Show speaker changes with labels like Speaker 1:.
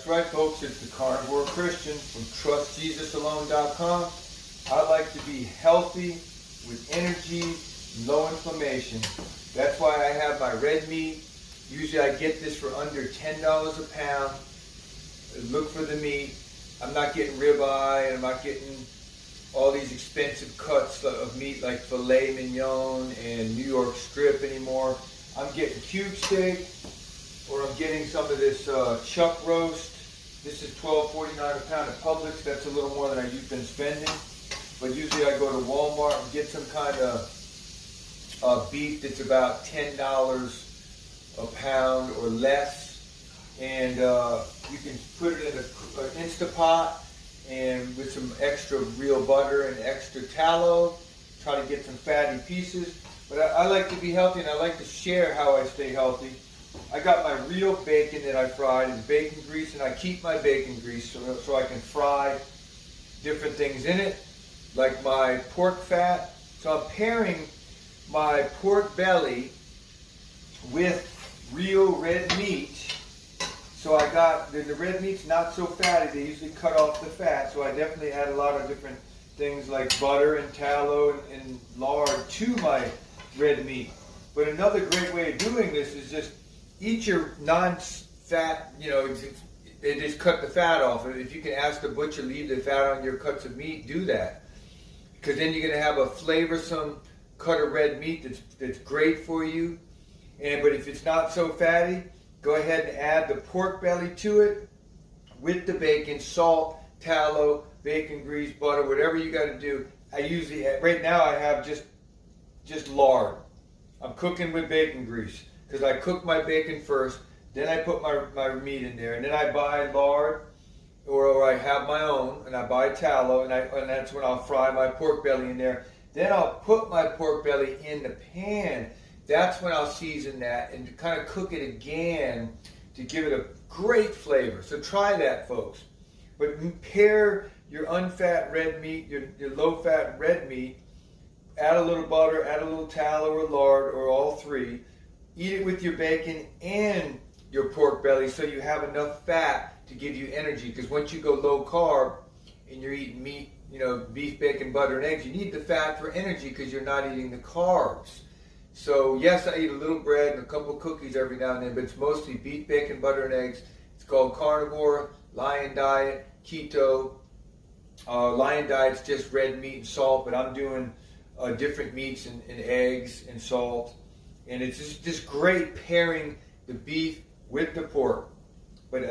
Speaker 1: That's right, folks. It's the Carnivore Christian from TrustJesusAlone.com. I like to be healthy, with energy, low inflammation. That's why I have my red meat. Usually I get this for under $10 a pound. Look for the meat. I'm not getting ribeye, and I'm not getting all these expensive cuts of meat like filet mignon and New York strip anymore. I'm getting cube steak, or I'm getting some of this chuck roast. This is $12.49 a pound at Publix. That's a little more than I've been spending. But usually I go to Walmart and get some kind of beef that's about $10 a pound or less. And you can put it in an Instapot and with some extra real butter and extra tallow. Try to get some fatty pieces. But I like to be healthy, and I like to share how I stay healthy. I got my real bacon that I fried in bacon grease, and I keep my bacon grease so I can fry different things in it, like my pork fat. So I'm pairing my pork belly with real red meat. So I got, the red meat's not so fatty. They usually cut off the fat, so I definitely add a lot of different things like butter and tallow and lard to my red meat. But another great way of doing this is just eat your non-fat, they just cut the fat off. If you can ask the butcher, leave the fat on your cuts of meat, do that. Because then you're going to have a flavorsome cut of red meat that's great for you. But if it's not so fatty, go ahead and add the pork belly to it with the bacon, salt, tallow, bacon grease, butter, whatever you got to do. I usually, right now I have just lard. I'm cooking with bacon grease because I cook my bacon first, then I put my meat in there, and then I buy lard, or I have my own, and I buy tallow, and that's when I'll fry my pork belly in there. Then I'll put my pork belly in the pan. That's when I'll season that and kind of cook it again to give it a great flavor. So try that, folks. But pair your unfat red meat, your low-fat red meat, add a little butter, add a little tallow or lard, or all three. Eat it with your bacon and your pork belly so you have enough fat to give you energy. Because once you go low carb and you're eating meat, beef, bacon, butter, and eggs, you need the fat for energy because you're not eating the carbs. So yes, I eat a little bread and a couple cookies every now and then, but it's mostly beef, bacon, butter, and eggs. It's called carnivore, lion diet, keto. Lion diet's just red meat and salt, but I'm doing different meats and eggs and salt. And it's just great pairing the beef with the pork. But